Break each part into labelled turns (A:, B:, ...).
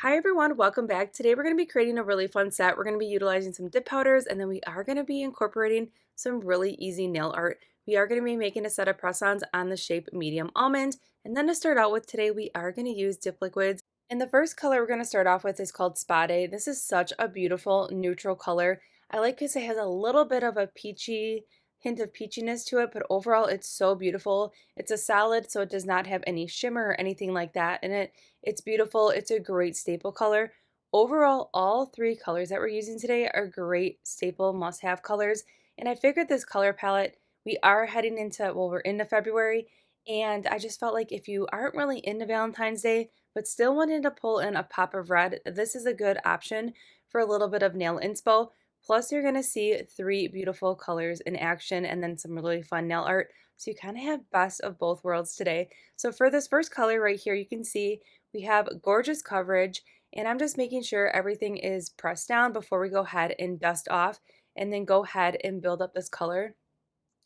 A: Hi everyone, welcome back. Today we're going to be creating a really fun set. We're going to be utilizing some dip powders and then we are going to be incorporating some really easy nail art. We are going to be making a set of press-ons on the shape medium almond. And then to start out with today, we are going to use dip liquids. And the first color we're going to start off with is called Spade. This is such a beautiful neutral color. I like because it has a little bit of a peachy hint of peachiness to it, but overall it's so beautiful. It's a solid, so it does not have any shimmer or anything like that in it. It's beautiful. It's a great staple color. Overall, all three colors that we're using today are great staple must-have colors. And I figured this color palette, we are heading into, well, we're into February, and I just felt like if you aren't really into Valentine's Day, but still wanted to pull in a pop of red, this is a good option for a little bit of nail inspo. Plus, you're going to see three beautiful colors in action and then some really fun nail art. So you kind of have best of both worlds today. So for this first color right here, you can see we have gorgeous coverage, and I'm just making sure everything is pressed down before we go ahead and dust off and then go ahead and build up this color.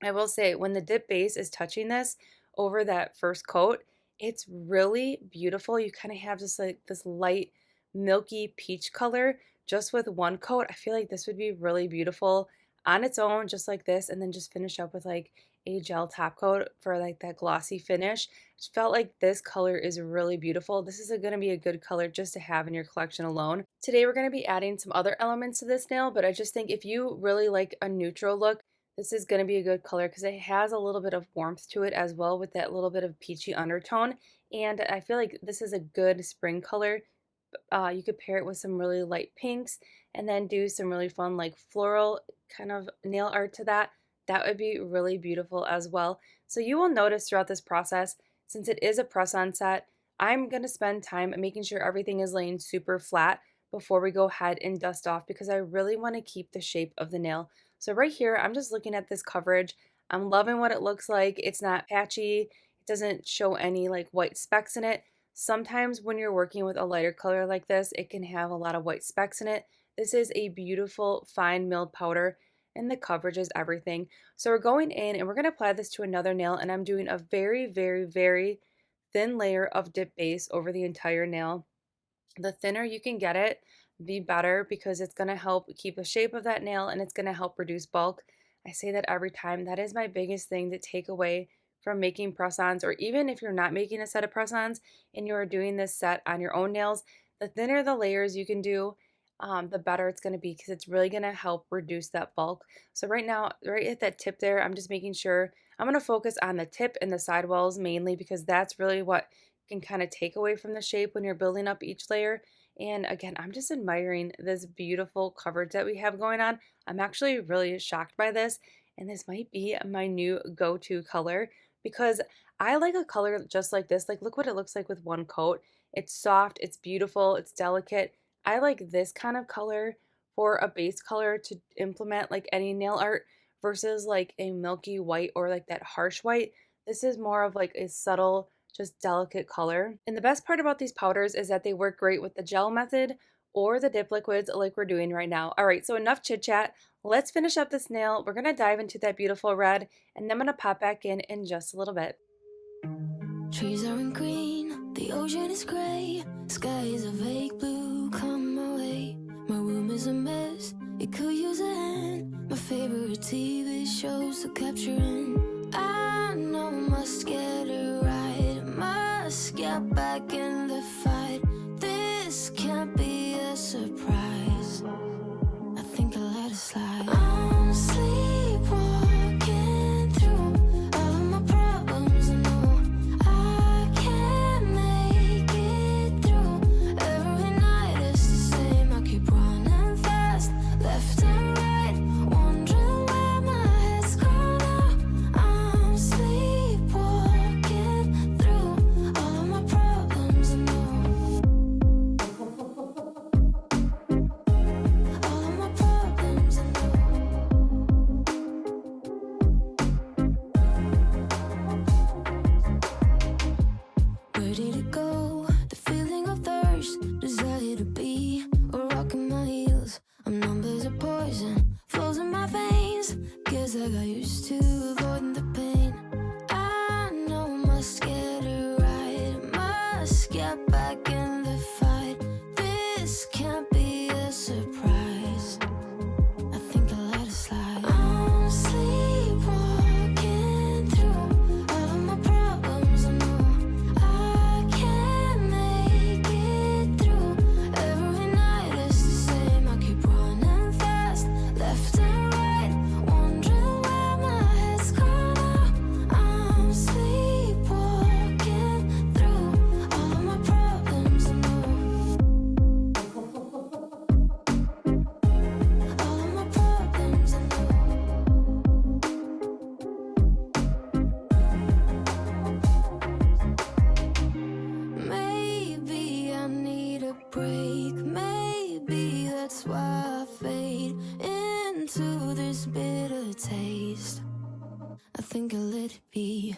A: I will say when the dip base is touching this over that first coat, it's really beautiful. You kind of have just like this light milky peach color just with one coat. I feel like this would be really beautiful on its own, just like this, and then just finish up with like a gel top coat for like that glossy finish. I felt like this color is really beautiful. This is going to be a good color just to have in your collection alone. Today we're going to be adding some other elements to this nail, but I just think if you really like a neutral look, this is going to be a good color because it has a little bit of warmth to it as well with that little bit of peachy undertone. And I feel like this is a good spring color. You could pair it with some really light pinks and then do some really fun like floral kind of nail art to that. That would be really beautiful as well. So you will notice throughout this process, since it is a press-on set, I'm going to spend time making sure everything is laying super flat before we go ahead and dust off because I really want to keep the shape of the nail. So right here, I'm just looking at this coverage. I'm loving what it looks like. It's not patchy. It doesn't show any like white specks in it. Sometimes when you're working with a lighter color like this, it can have a lot of white specks in it. This is a beautiful fine milled powder and the coverage is everything. So we're going in and we're going to apply this to another nail, and I'm doing a very, very, very thin layer of dip base over the entire nail. The thinner you can get it, the better, because it's going to help keep the shape of that nail and it's going to help reduce bulk. I say that every time. That is my biggest thing to take away from making press-ons, or even if you're not making a set of press-ons and you're doing this set on your own nails, the thinner the layers you can do, the better it's going to be because it's really going to help reduce that bulk. So right now, right at that tip there, I'm just making sure I'm going to focus on the tip and the sidewalls mainly because that's really what can kind of take away from the shape when you're building up each layer. And again, I'm just admiring this beautiful coverage that we have going on. I'm actually really shocked by this, and this might be my new go-to color because I like a color just like this. Like, look what it looks like with one coat. It's soft, it's beautiful, it's delicate. I like this kind of color for a base color to implement like any nail art versus like a milky white or like that harsh white. This is more of like a subtle, just delicate color. And the best part about these powders is that they work great with the gel method or the dip liquids like we're doing right now. All right, so enough chit chat. Let's finish up this nail. We're gonna dive into that beautiful red, and then I'm gonna pop back in just a little bit.
B: Trees aren't green, the ocean is gray, sky is a vague blue, come my way. My room is a mess, it could use a hand. My favorite TV shows are capturing. I know I must get it right, must get back in the fight. This can't be a surprise, I think I'll let it slide. I'm sleepwalking through all of my problems, I know I can't make it through every night. break. Maybe that's why I fade into this bitter taste. I think I'll let it be.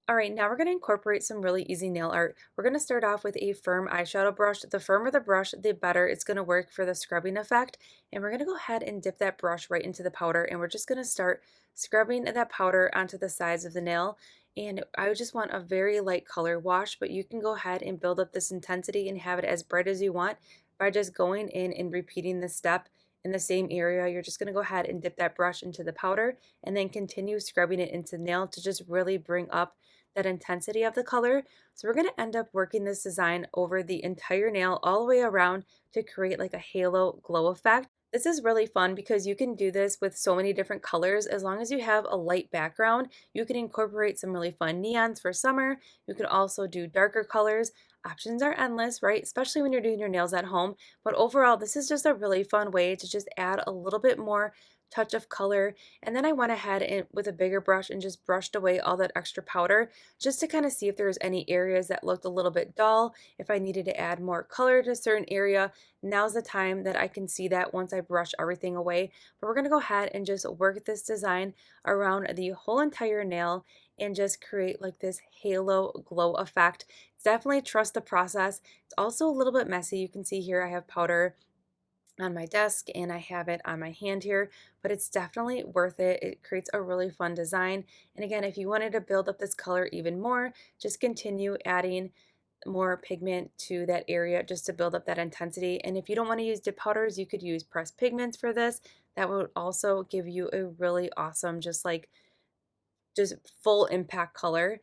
A: All right, now we're going to incorporate some really easy nail art. We're going to start off with a firm eyeshadow brush. The firmer the brush, the better it's going to work for the scrubbing effect. And we're going to go ahead and dip that brush right into the powder, and we're just going to start scrubbing that powder onto the sides of the nail. And I just want a very light color wash, but you can go ahead and build up this intensity and have it as bright as you want by just going in and repeating this step in the same area. You're just going to go ahead and dip that brush into the powder and then continue scrubbing it into the nail to just really bring up that intensity of the color. So we're going to end up working this design over the entire nail all the way around to create like a halo glow effect. This is really fun because you can do this with so many different colors. As long as you have a light background, you can incorporate some really fun neons for summer. You can also do darker colors. Options are endless, right? Especially when you're doing your nails at home. But overall, this is just a really fun way to just add a little bit more touch of color. And then I went ahead and with a bigger brush and just brushed away all that extra powder just to kind of see if there was any areas that looked a little bit dull, if I needed to add more color to a certain area. Now's the time that I can see that once I brush everything away. But we're going to go ahead and just work this design around the whole entire nail and just create like this halo glow effect. Definitely trust the process. It's also a little bit messy. You can see here I have powder on my desk and I have it on my hand here, but it's definitely worth it. It creates a really fun design. And again, if you wanted to build up this color even more, just continue adding more pigment to that area just to build up that intensity. And if you don't want to use dip powders, you could use pressed pigments for this. That would also give you a really awesome, just full impact color.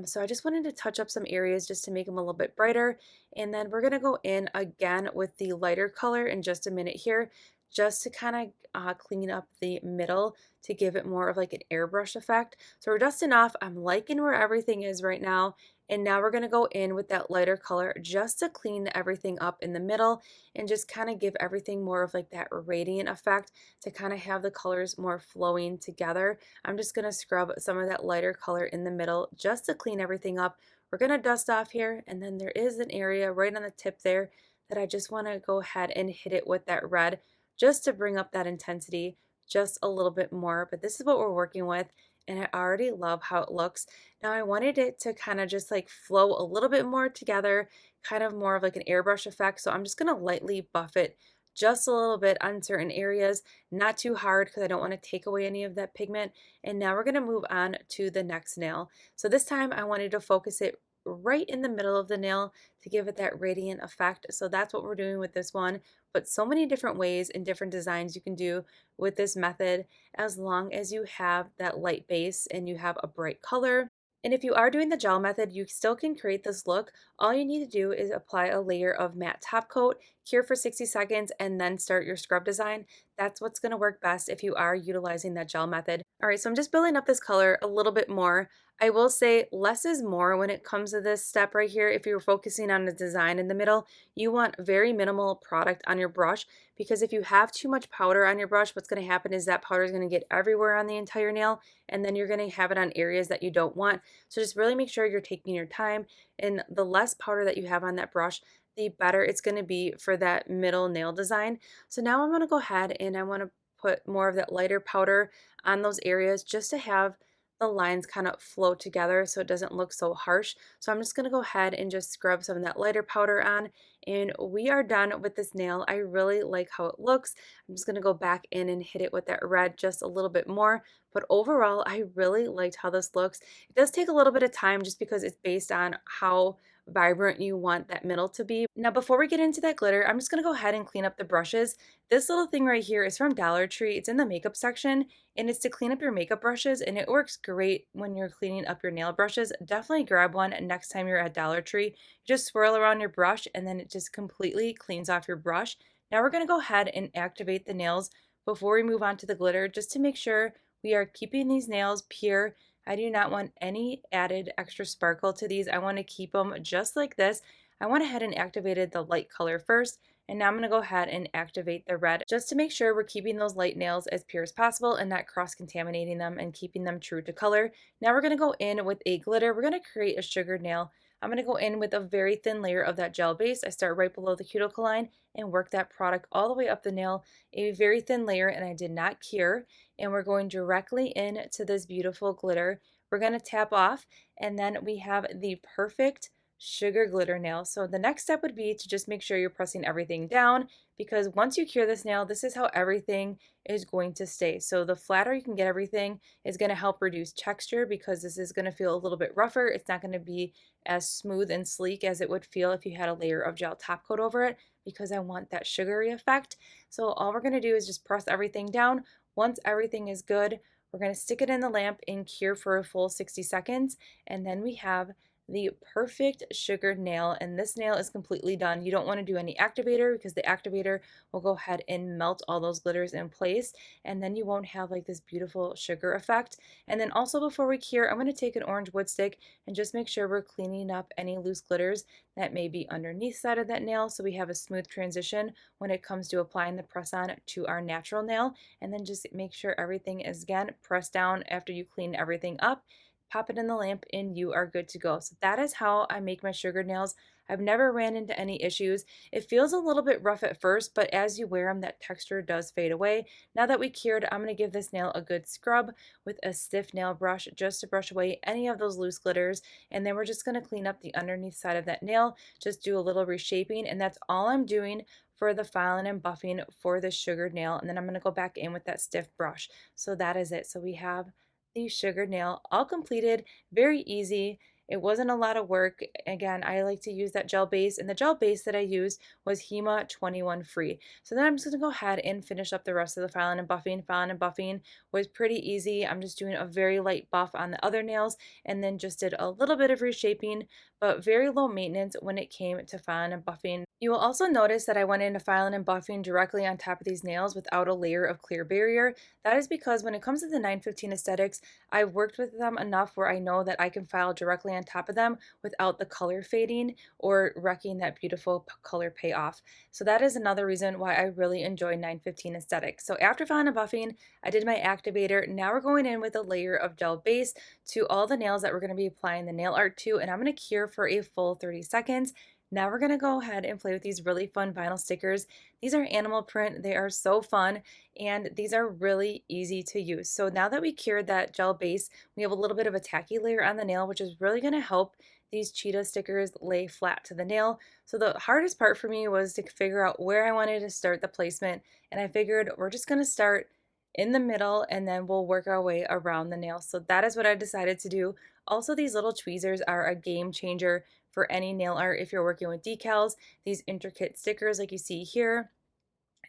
A: So I just wanted to touch up some areas just to make them a little bit brighter. And then we're gonna go in again with the lighter color in just a minute here, just to kind of clean up the middle to give it more of like an airbrush effect. So we're dusting off. I'm liking where everything is right now. And now we're gonna go in with that lighter color just to clean everything up in the middle and just kind of give everything more of like that radiant effect to kind of have the colors more flowing together. I'm just going to scrub some of that lighter color in the middle just to clean everything up. We're going to dust off here, and then there is an area right on the tip there that I just want to go ahead and hit it with that red just to bring up that intensity just a little bit more. But this is what we're working with, and I already love how it looks. Now I wanted it to kind of just like flow a little bit more together, kind of more of like an airbrush effect. So I'm just going to lightly buff it just a little bit on certain areas, not too hard because I don't want to take away any of that pigment. And now we're going to move on to the next nail. So this time I wanted to focus it right in the middle of the nail to give it that radiant effect. So that's what we're doing with this one, but so many different ways and different designs you can do with this method as long as you have that light base and you have a bright color. And if you are doing the gel method, you still can create this look. All you need to do is apply a layer of matte top coat, cure for 60 seconds, and then start your scrub design. That's what's going to work best if you are utilizing that gel method. All right, so I'm just building up this color a little bit more. I will say less is more when it comes to this step right here. If you're focusing on the design in the middle, you want very minimal product on your brush, because if you have too much powder on your brush, what's going to happen is that powder is going to get everywhere on the entire nail, and then you're going to have it on areas that you don't want. So just really make sure you're taking your time, and the less powder that you have on that brush, the better it's going to be for that middle nail design. So now I'm going to go ahead and I want to put more of that lighter powder on those areas just to have the lines kind of flow together so it doesn't look so harsh. So I'm just going to go ahead and just scrub some of that lighter powder on, and we are done with this nail. I really like how it looks. I'm just going to go back in and hit it with that red just a little bit more, but overall I really liked how this looks. It does take a little bit of time just because it's based on how vibrant you want that middle to be. Now before we get into that glitter, I'm just going to go ahead and clean up the brushes. This little thing right here is from Dollar Tree. It's in the makeup section, and it's to clean up your makeup brushes, and it works great when you're cleaning up your nail brushes. Definitely grab one next time you're at Dollar Tree. You just swirl around your brush and then it just completely cleans off your brush. Now we're going to go ahead and activate the nails before we move on to the glitter, just to make sure we are keeping these nails pure. I do not want any added extra sparkle to these. I want to keep them just like this. I went ahead and activated the light color first, and now I'm going to go ahead and activate the red just to make sure we're keeping those light nails as pure as possible and not cross-contaminating them and keeping them true to color. Now we're going to go in with a glitter. We're going to create a sugared nail. I'm going to go in with a very thin layer of that gel base. I start right below the cuticle line and work that product all the way up the nail, a very thin layer, and I did not cure. And we're going directly into this beautiful glitter. We're going to tap off, and then we have the perfect sugar glitter nail. So the next step would be to just make sure you're pressing everything down, because once you cure this nail, this is how everything is going to stay. So the flatter you can get everything is going to help reduce texture, because this is going to feel a little bit rougher. It's not going to be as smooth and sleek as it would feel if you had a layer of gel top coat over it, because I want that sugary effect. So all we're going to do is just press everything down. Once everything is good, we're going to stick it in the lamp and cure for a full 60 seconds, and then we have the perfect sugared nail, and this nail is completely done. You don't want to do any activator, because the activator will go ahead and melt all those glitters in place, and then you won't have like this beautiful sugar effect. And then also before we cure, I'm going to take an orange wood stick and just make sure we're cleaning up any loose glitters that may be underneath side of that nail, so we have a smooth transition when it comes to applying the press on to our natural nail. And then just make sure everything is again pressed down after you clean everything up, pop it in the lamp, and you are good to go. So that is how I make my sugar nails. I've never ran into any issues. It feels a little bit rough at first, but as you wear them, that texture does fade away. Now that we cured, I'm going to give this nail a good scrub with a stiff nail brush just to brush away any of those loose glitters. And then we're just going to clean up the underneath side of that nail, just do a little reshaping, and that's all I'm doing for the filing and buffing for this sugared nail. And then I'm going to go back in with that stiff brush. So that is it. So we have the sugar nail all completed. Very easy. It wasn't a lot of work. Again, I like to use that gel base, and the gel base that I used was Hema 21 free. So then I'm just going to go ahead and finish up the rest of the filing and buffing. Filing and buffing was pretty easy. I'm just doing a very light buff on the other nails, and then just did a little bit of reshaping, but very low maintenance when it came to filing and buffing. You will also notice that I went into filing and buffing directly on top of these nails without a layer of clear barrier. That is because when it comes to the 915 aesthetics, I've worked with them enough where I know that I can file directly on top of them without the color fading or wrecking that beautiful color payoff. So that is another reason why I really enjoy 915 aesthetics. So after filing and buffing, I did my activator. Now we're going in with a layer of gel base to all the nails that we're going to be applying the nail art to, and I'm going to cure for a full 30 seconds. Now we're going to go ahead and play with these really fun vinyl stickers. These are animal print. They are so fun, and these are really easy to use. So now that we cured that gel base, we have a little bit of a tacky layer on the nail, which is really going to help these cheetah stickers lay flat to the nail. So the hardest part for me was to figure out where I wanted to start the placement, and I figured we're just going to start in the middle and then we'll work our way around the nail. So that is what I decided to do. Also, these little tweezers are a game changer for any nail art if you're working with decals. These intricate stickers like you see here,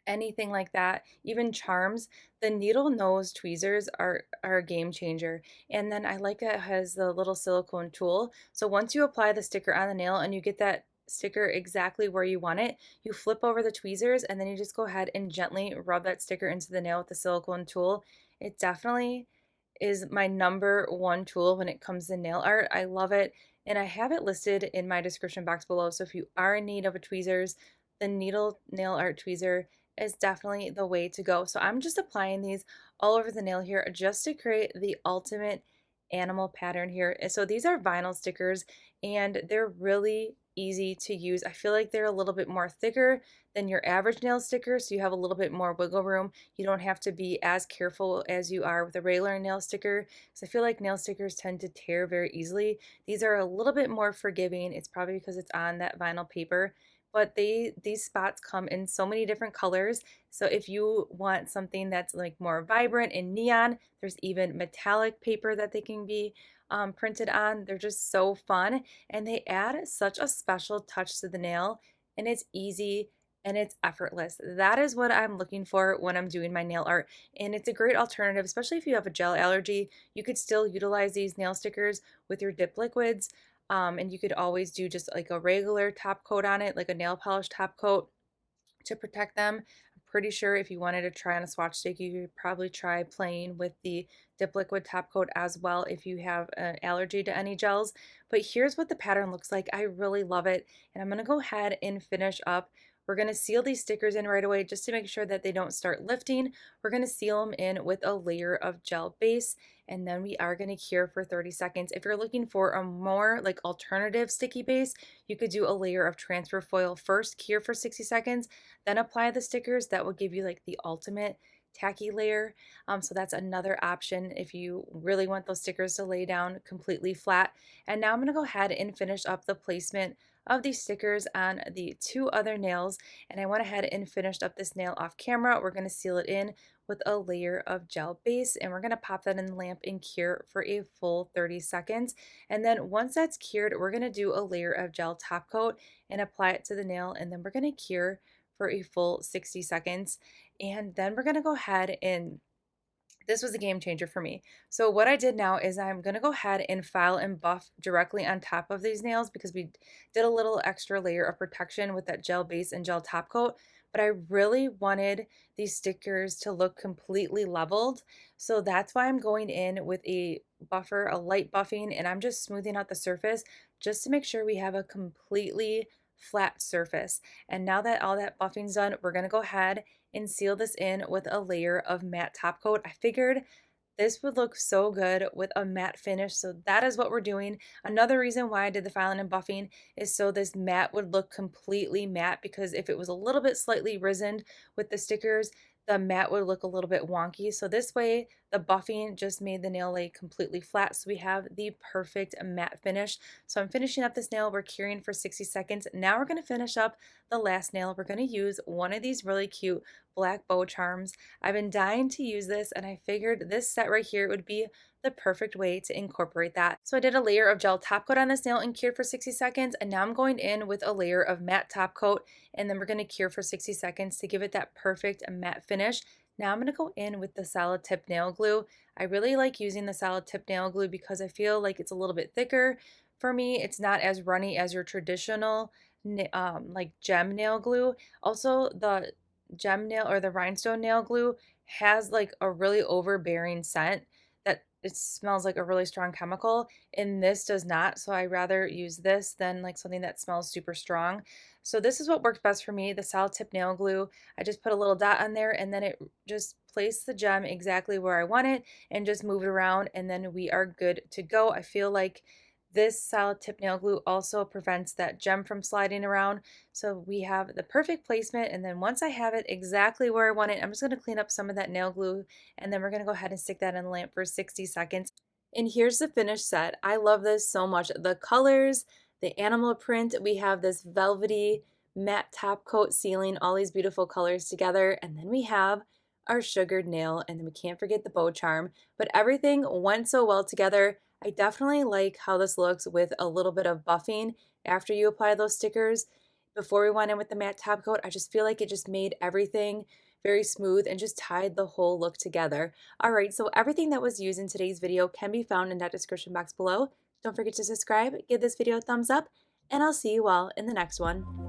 A: anything like that, even charms, the needle nose tweezers are a game changer. And then I like that it has the little silicone tool. So once you apply the sticker on the nail and you get that sticker exactly where you want it, you flip over the tweezers and then you just go ahead and gently rub that sticker into the nail with the silicone tool. It definitely is my #1 tool when it comes to nail art. I love it, and I have it listed in my description box below. So if you are in need of a tweezers, the needle nail art tweezer is definitely the way to go. So I'm just applying these all over the nail here just to create the ultimate animal pattern here. So these are vinyl stickers and they're really easy to use. I feel like they're a little bit more thicker than your average nail sticker, so you have a little bit more wiggle room. You don't have to be as careful as you are with a regular nail sticker, because I feel like nail stickers tend to tear very easily. These are a little bit more forgiving. It's probably because it's on that vinyl paper, but these spots come in so many different colors. So if you want something that's like more vibrant and neon, there's even metallic paper that they can be printed on. They're just so fun, and they add such a special touch to the nail, and it's easy and it's effortless. That is what I'm looking for when I'm doing my nail art, and it's a great alternative, especially if you have a gel allergy. You could still utilize these nail stickers with your dip liquids, and you could always do just like a regular top coat on it, like a nail polish top coat to protect them. I'm pretty sure if you wanted to try on a swatch stick, you could probably try playing with the dip liquid top coat as well if you have an allergy to any gels. But here's what the pattern looks like. I really love it, and I'm going to go ahead and finish up. We're going to seal these stickers in right away just to make sure that they don't start lifting. We're going to seal them in with a layer of gel base, and then we are going to cure for 30 seconds. If you're looking for a more like alternative sticky base, you could do a layer of transfer foil first, cure for 60 seconds, then apply the stickers. That will give you like the ultimate tacky layer. So that's another option if you really want those stickers to lay down completely flat. And now I'm going to go ahead and finish up the placement of these stickers on the 2 other nails, and I went ahead and finished up this nail off camera. We're going to seal it in with a layer of gel base, and we're going to pop that in the lamp and cure for a full 30 seconds. And then once that's cured, we're going to do a layer of gel top coat and apply it to the nail, and then we're going to cure for a full 60 seconds. And then we're going to go ahead and this was a game changer for me. So what I did now is I'm going to go ahead and file and buff directly on top of these nails because we did a little extra layer of protection with that gel base and gel top coat, but I really wanted these stickers to look completely leveled. So that's why I'm going in with a buffer, a light buffing, and I'm just smoothing out the surface just to make sure we have a completely flat surface. And now that all that buffing's done, we're going to go ahead and seal this in with a layer of matte top coat. I figured this would look so good with a matte finish, so that is what we're doing. Another reason why I did the filing and buffing is so this matte would look completely matte, because if it was a little bit slightly risened with the stickers, the matte would look a little bit wonky. So this way, the buffing just made the nail lay completely flat, so we have the perfect matte finish. So I'm finishing up this nail. We're curing for 60 seconds. Now we're going to finish up the last nail. We're going to use one of these really cute black bow charms. I've been dying to use this, and I figured this set right here would be the perfect way to incorporate that. So I did a layer of gel top coat on this nail and cured for 60 seconds, and now I'm going in with a layer of matte top coat, and then we're going to cure for 60 seconds to give it that perfect matte finish. Now I'm going to go in with the solid tip nail glue. I really like using the solid tip nail glue because I feel like it's a little bit thicker. For me, it's not as runny as your traditional like gem nail glue. Also, the gem nail or the rhinestone nail glue has like a really overbearing scent that it smells like a really strong chemical, and this does not. So I rather use this than like something that smells super strong. So this is what works best for me, the solid tip nail glue. I just put a little dot on there, and then it just place the gem exactly where I want it and just move it around, and then we are good to go. I feel like this solid tip nail glue also prevents that gem from sliding around. So we have the perfect placement, and then once I have it exactly where I want it, I'm just going to clean up some of that nail glue, and then we're going to go ahead and stick that in the lamp for 60 seconds. And here's the finished set. I love this so much. The colors, the animal print, we have this velvety matte top coat sealing all these beautiful colors together, and then we have our sugared nail, and then we can't forget the bow charm, but everything went so well together. I definitely like how this looks with a little bit of buffing after you apply those stickers. Before we went in with the matte top coat, I just feel like it just made everything very smooth and just tied the whole look together. Alright, so everything that was used in today's video can be found in that description box below. Don't forget to subscribe, give this video a thumbs up, and I'll see you all in the next one.